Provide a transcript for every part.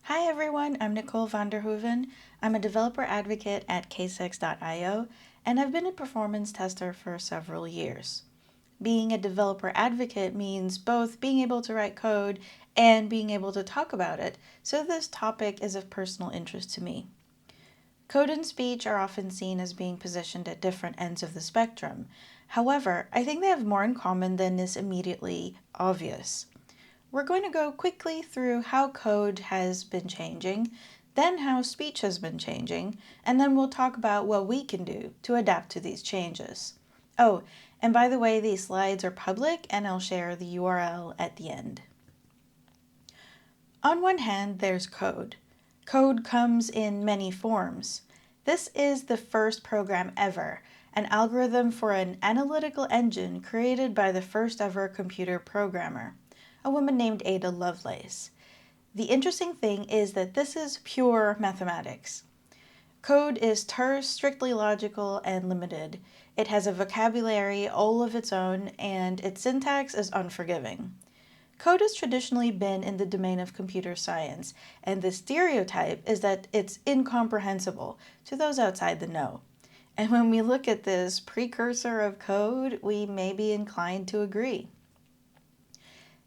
Hi everyone, I'm Nicole Vanderhoeven. I'm a developer advocate at K6.io, and I've been a performance tester for several years. Being a developer advocate means both being able to write code and being able to talk about it, so this topic is of personal interest to me. Code and speech are often seen as being positioned at different ends of the spectrum. However, I think they have more in common than is immediately obvious. We're going to go quickly through how code has been changing, then how speech has been changing, and then we'll talk about what we can do to adapt to these changes. Oh, and by the way, these slides are public and I'll share the URL at the end. On one hand, there's code. Code comes in many forms. This is the first program ever, an algorithm for an analytical engine created by the first ever computer programmer, a woman named Ada Lovelace. The interesting thing is that this is pure mathematics. Code is terse, strictly logical, and limited. It has a vocabulary all of its own, and its syntax is unforgiving. Code has traditionally been in the domain of computer science, and the stereotype is that it's incomprehensible to those outside the know. And when we look at this precursor of code, we may be inclined to agree.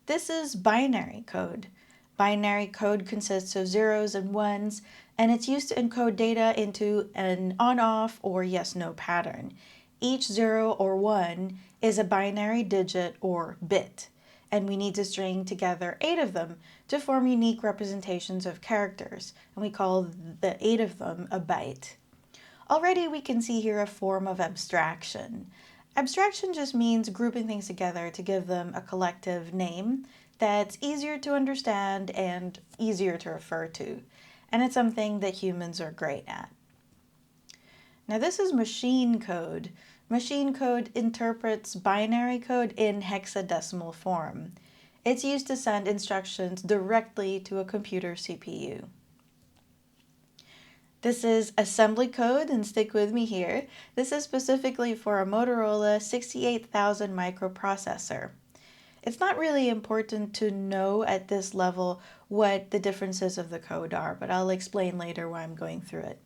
This is binary code. Binary code consists of zeros and ones, and it's used to encode data into an on-off or yes-no pattern. Each 0 or 1 is a binary digit or bit, and we need to string together 8 of them to form unique representations of characters, and we call the 8 of them a byte. Already we can see here a form of abstraction. Abstraction just means grouping things together to give them a collective name that's easier to understand and easier to refer to. And it's something that humans are great at. Now this is machine code. Machine code interprets binary code in hexadecimal form. It's used to send instructions directly to a computer CPU. This is assembly code, and stick with me here. This is specifically for a Motorola 68000 microprocessor. It's not really important to know at this level what the differences of the code are, but I'll explain later why I'm going through it.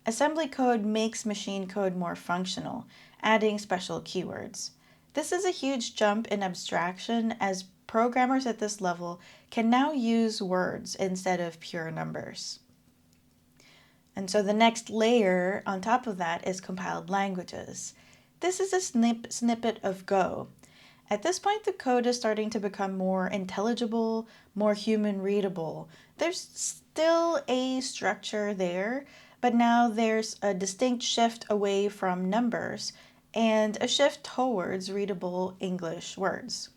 Assembly code makes machine code more functional, adding special keywords. This is a huge jump in abstraction, as programmers at this level can now use words instead of pure numbers. And so the next layer on top of that is compiled languages. This is a snippet of Go. At this point, the code is starting to become more intelligible, more human readable. There's still a structure there, but now there's a distinct shift away from numbers and a shift towards readable English words.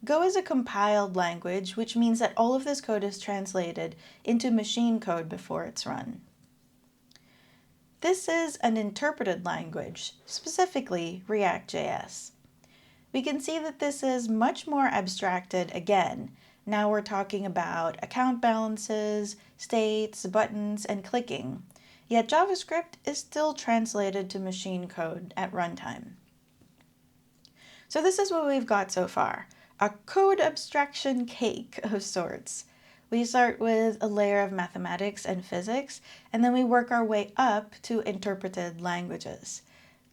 Go is a compiled language, which means that all of this code is translated into machine code before it's run. This is an interpreted language, specifically React.js. We can see that this is much more abstracted again. Now we're talking about account balances, states, buttons, and clicking. Yet JavaScript is still translated to machine code at runtime. So this is what we've got so far, a code abstraction cake of sorts. We start with a layer of mathematics and physics, and then we work our way up to interpreted languages.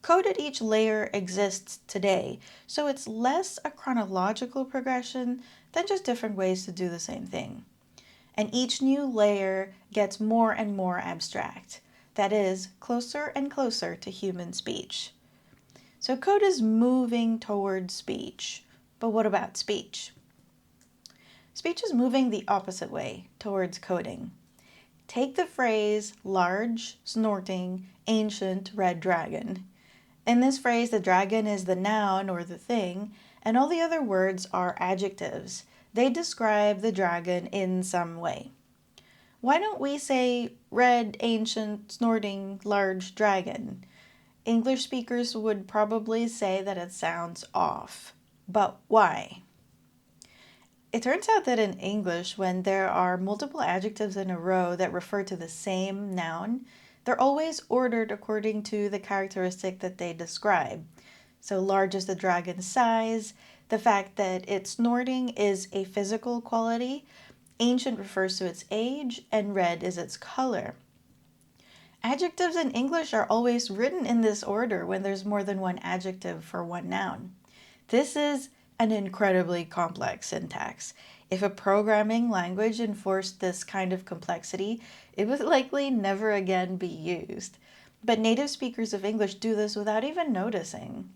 Code at each layer exists today, so it's less a chronological progression than just different ways to do the same thing. And each new layer gets more and more abstract, that is, closer and closer to human speech. So code is moving towards speech, but what about speech? Speech is moving the opposite way, towards coding. Take the phrase large, snorting, ancient red dragon. In this phrase, the dragon is the noun or the thing, and all the other words are adjectives. They describe the dragon in some way. Why don't we say red, ancient, snorting, large dragon? English speakers would probably say that it sounds off. But why? It turns out that in English, when there are multiple adjectives in a row that refer to the same noun, they're always ordered according to the characteristic that they describe. So large is the dragon's size, the fact that it's snorting is a physical quality, Ancient refers to its age, and red is its color. Adjectives in English are always written in this order when there's more than one adjective for one noun. This is an incredibly complex syntax. If a programming language enforced this kind of complexity, it would likely never again be used. But native speakers of English do this without even noticing.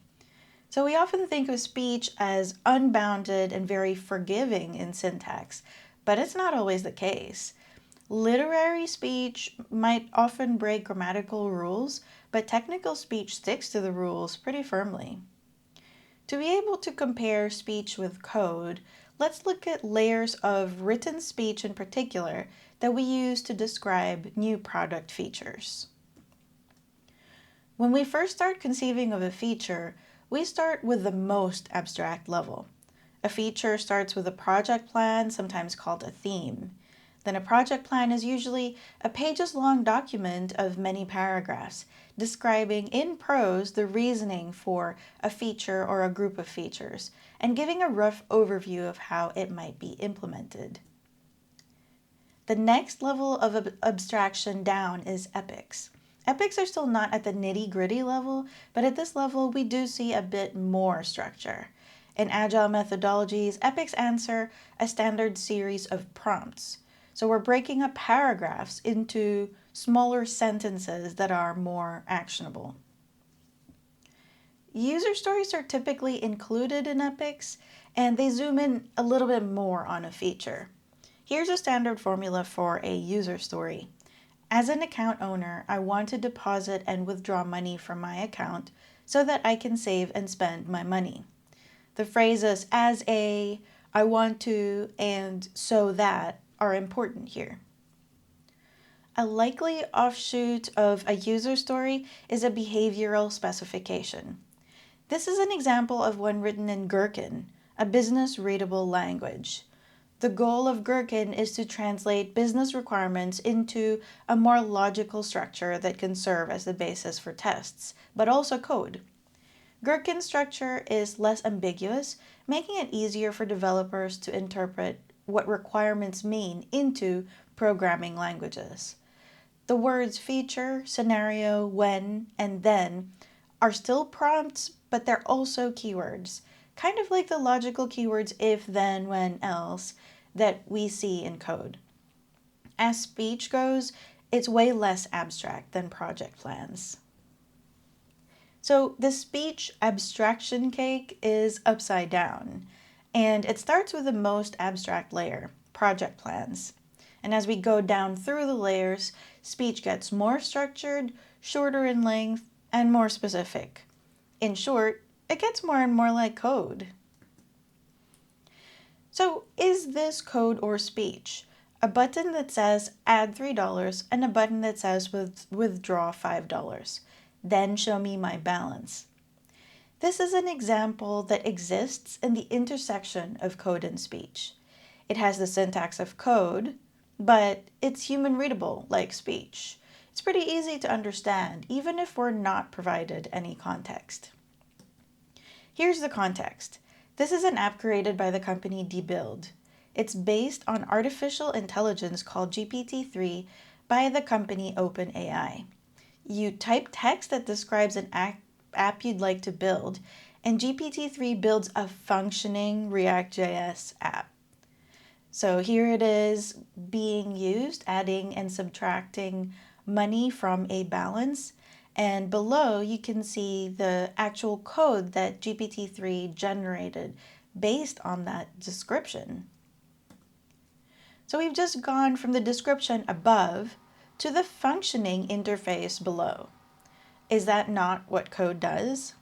So we often think of speech as unbounded and very forgiving in syntax, but it's not always the case. Literary speech might often break grammatical rules, but technical speech sticks to the rules pretty firmly. To be able to compare speech with code, let's look at layers of written speech in particular that we use to describe new product features. When we first start conceiving of a feature, we start with the most abstract level. A feature starts with a project plan, sometimes called a theme. Then a project plan is usually a pages-long document of many paragraphs, describing in prose the reasoning for a feature or a group of features, and giving a rough overview of how it might be implemented. The next level of abstraction down is epics. Epics are still not at the nitty-gritty level, but at this level we do see a bit more structure. In agile methodologies, epics answer a standard series of prompts. So we're breaking up paragraphs into smaller sentences that are more actionable. User stories are typically included in epics, and they zoom in a little bit more on a feature. Here's a standard formula for a user story. As an account owner, I want to deposit and withdraw money from my account so that I can save and spend my money. The phrases as a, I want to, and so that are important here. A likely offshoot of a user story is a behavioral specification. This is an example of one written in Gherkin, a business-readable language. The goal of Gherkin is to translate business requirements into a more logical structure that can serve as the basis for tests, but also code. Gherkin's structure is less ambiguous, making it easier for developers to interpret what requirements mean into programming languages. The words feature, scenario, when, and then are still prompts, but they're also keywords, kind of like the logical keywords if, then, when, else that we see in code. As speech goes, it's way less abstract than project plans. So the speech abstraction cake is upside down, and it starts with the most abstract layer, project plans. And as we go down through the layers, speech gets more structured, shorter in length, and more specific. In short, it gets more and more like code. So is this code or speech? A button that says add $3 and a button that says withdraw $5. Then show me my balance. This is an example that exists in the intersection of code and speech. It has the syntax of code, but it's human readable like speech. It's pretty easy to understand, even if we're not provided any context. Here's the context. This is an app created by the company dbuild. It's based on artificial intelligence called GPT-3 by the company OpenAI. You type text that describes an app you'd like to build, and GPT-3 builds a functioning React.js app. So here it is being used, adding and subtracting money from a balance. And below you can see the actual code that GPT-3 generated based on that description. So we've just gone from the description above to the functioning interface below. Is that not what code does?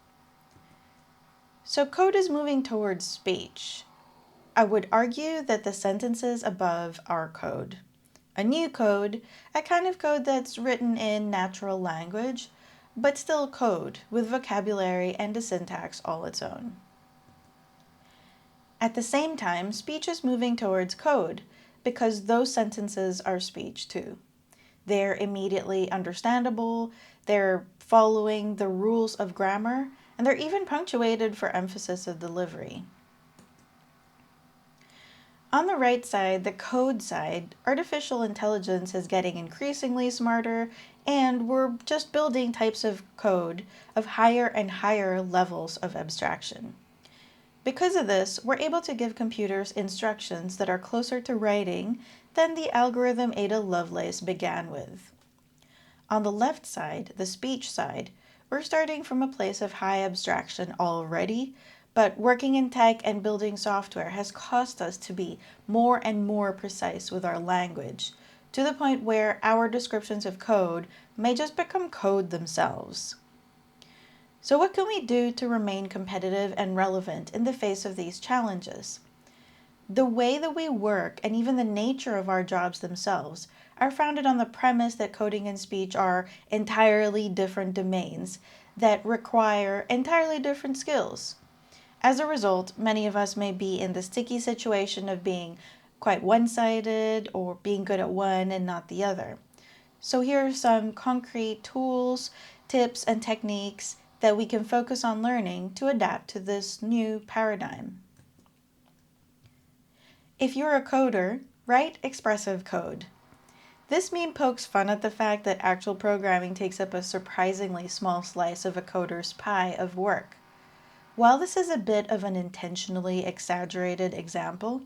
So code is moving towards speech. I would argue that the sentences above are code. A new code, a kind of code that's written in natural language, but still code with vocabulary and a syntax all its own. At the same time, speech is moving towards code because those sentences are speech too. They're immediately understandable, they're following the rules of grammar, and they're even punctuated for emphasis of delivery. On the right side, the code side, artificial intelligence is getting increasingly smarter, and we're just building types of code of higher and higher levels of abstraction. Because of this, we're able to give computers instructions that are closer to writing than the algorithm Ada Lovelace began with. On the left side, the speech side, we're starting from a place of high abstraction already, but working in tech and building software has caused us to be more and more precise with our language, to the point where our descriptions of code may just become code themselves. So what can we do to remain competitive and relevant in the face of these challenges? The way that we work and even the nature of our jobs themselves are founded on the premise that coding and speech are entirely different domains that require entirely different skills. As a result, many of us may be in the sticky situation of being quite one-sided or being good at one and not the other. So here are some concrete tools, tips, and techniques that we can focus on learning to adapt to this new paradigm. If you're a coder, write expressive code. This meme pokes fun at the fact that actual programming takes up a surprisingly small slice of a coder's pie of work. While this is a bit of an intentionally exaggerated example,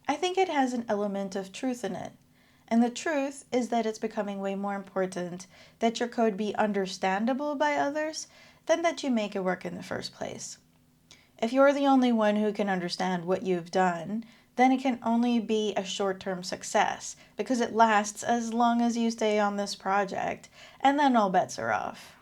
I think it has an element of truth in it. And the truth is that it's becoming way more important that your code be understandable by others than that you make it work in the first place. If you're the only one who can understand what you've done, then it can only be a short-term success because it lasts as long as you stay on this project, and then all bets are off.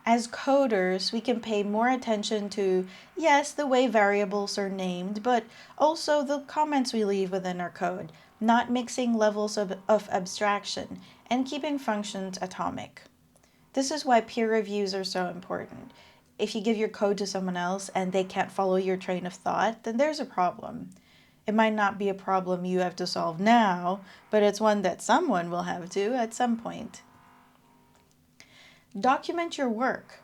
As coders, we can pay more attention to, yes, the way variables are named, but also the comments we leave within our code, not mixing levels of abstraction, and keeping functions atomic. This is why peer reviews are so important. If you give your code to someone else and they can't follow your train of thought, then there's a problem. It might not be a problem you have to solve now, but it's one that someone will have to at some point. Document your work.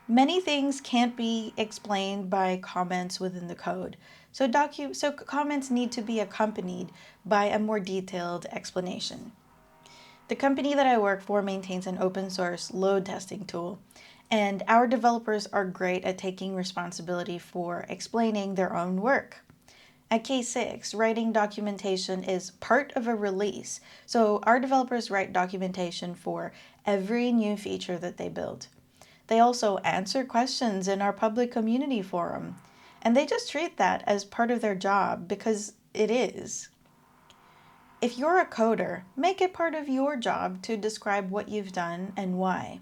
Many things can't be explained by comments within the code, so comments need to be accompanied by a more detailed explanation. The company that I work for maintains an open source load testing tool, and our developers are great at taking responsibility for explaining their own work. At K6, writing documentation is part of a release, so our developers write documentation for every new feature that they build. They also answer questions in our public community forum, and they just treat that as part of their job because it is. If you're a coder, make it part of your job to describe what you've done and why.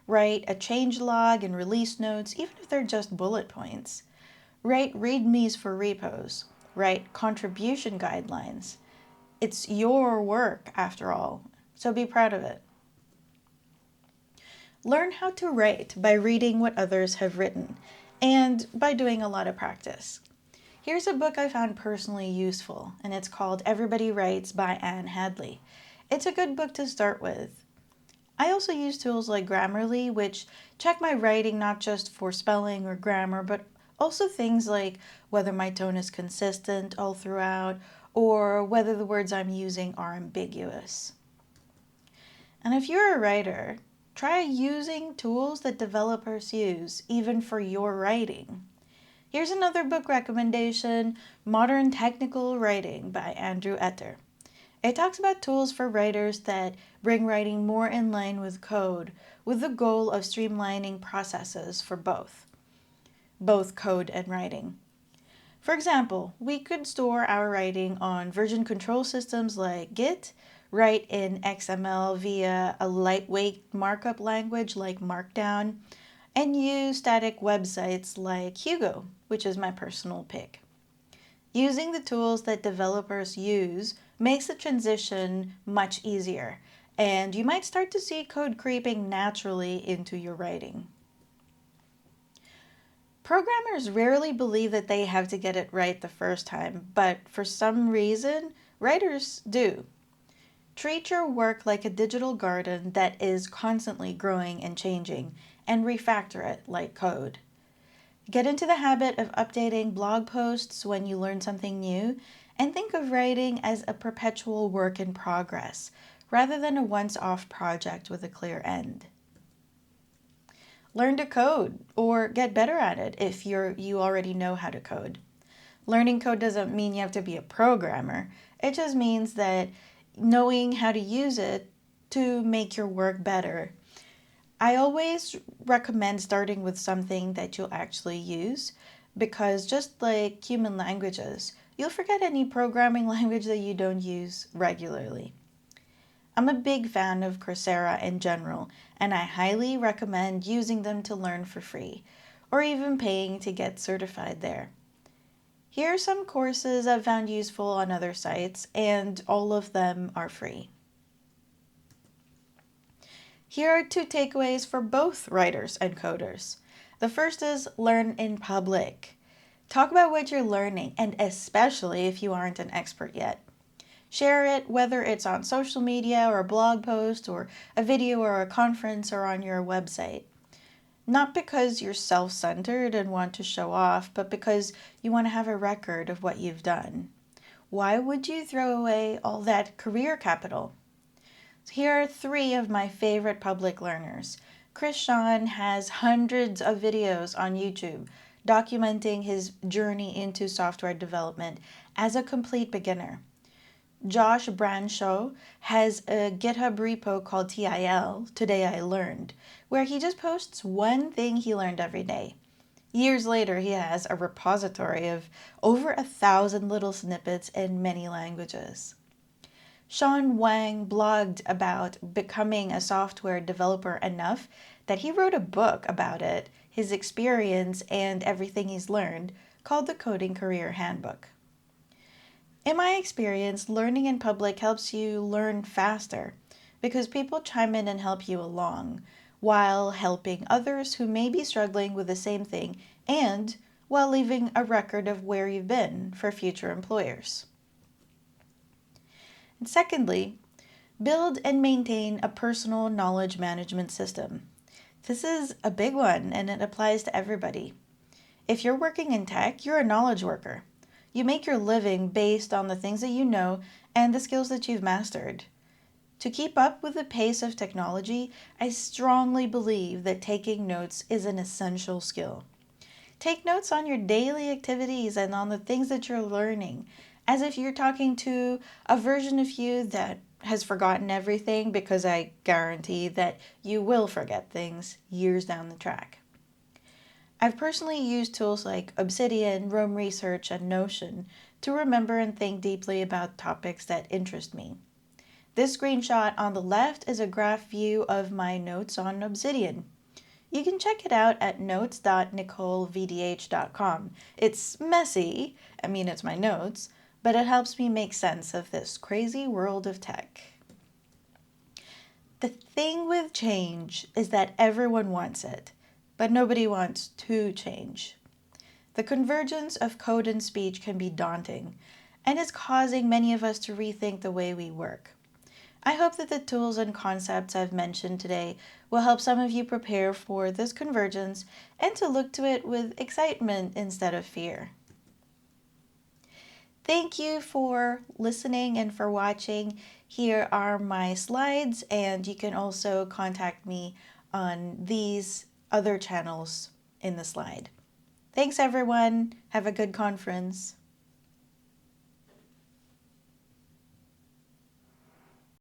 Write a change log and release notes, even if they're just bullet points. Write readmes for repos. Write contribution guidelines. It's your work, after all, so be proud of it. Learn how to write by reading what others have written and by doing a lot of practice. Here's a book I found personally useful, and it's called Everybody Writes by Anne Hadley. It's a good book to start with. I also use tools like Grammarly, which check my writing not just for spelling or grammar, but also things like whether my tone is consistent all throughout, or whether the words I'm using are ambiguous. And if you're a writer, try using tools that developers use, even for your writing. Here's another book recommendation, Modern Technical Writing by Andrew Etter. It talks about tools for writers that bring writing more in line with code, with the goal of streamlining processes for both code and writing. For example, we could store our writing on version control systems like Git, write in XML via a lightweight markup language like Markdown, and use static websites like Hugo, which is my personal pick. Using the tools that developers use makes the transition much easier, and you might start to see code creeping naturally into your writing. Programmers rarely believe that they have to get it right the first time, but for some reason, writers do. Treat your work like a digital garden that is constantly growing and changing, and refactor it like code. Get into the habit of updating blog posts when you learn something new, and think of writing as a perpetual work in progress rather than a once-off project with a clear end. Learn to code or get better at it if you already know how to code. Learning code doesn't mean you have to be a programmer. It just means that knowing how to use it to make your work better. I always recommend starting with something that you'll actually use because just like human languages, you'll forget any programming language that you don't use regularly. I'm a big fan of Coursera in general, and I highly recommend using them to learn for free, or even paying to get certified there. Here are some courses I've found useful on other sites, and all of them are free. Here are 2 takeaways for both writers and coders. The first is learn in public. Talk about what you're learning, and especially if you aren't an expert yet. Share it, whether it's on social media or a blog post or a video or a conference or on your website. Not because you're self-centered and want to show off, but because you want to have a record of what you've done. Why would you throw away all that career capital? So here are 3 of my favorite public learners. Chris Sean has hundreds of videos on YouTube documenting his journey into software development as a complete beginner. Josh Branshaw has a GitHub repo called TIL, Today I Learned, where he just posts one thing he learned every day. Years later, he has a repository of over 1,000 little snippets in many languages. Sean Wang blogged about becoming a software developer enough that he wrote a book about it, his experience, and everything he's learned, called the Coding Career Handbook. In my experience, learning in public helps you learn faster because people chime in and help you along while helping others who may be struggling with the same thing and while leaving a record of where you've been for future employers. And secondly, build and maintain a personal knowledge management system. This is a big one and it applies to everybody. If you're working in tech, you're a knowledge worker. You make your living based on the things that you know and the skills that you've mastered. To keep up with the pace of technology, I strongly believe that taking notes is an essential skill. Take notes on your daily activities and on the things that you're learning, as if you're talking to a version of you that has forgotten everything, because I guarantee that you will forget things years down the track. I've personally used tools like Obsidian, Roam Research, and Notion to remember and think deeply about topics that interest me. This screenshot on the left is a graph view of my notes on Obsidian. You can check it out at notes.nicolevdh.com. It's messy, it's my notes, but it helps me make sense of this crazy world of tech. The thing with change is that everyone wants it, but nobody wants to change. The convergence of code and speech can be daunting, and is causing many of us to rethink the way we work. I hope that the tools and concepts I've mentioned today will help some of you prepare for this convergence and to look to it with excitement instead of fear. Thank you for listening and for watching. Here are my slides, and you can also contact me on these other channels in the slide. Thanks everyone. Have a good conference.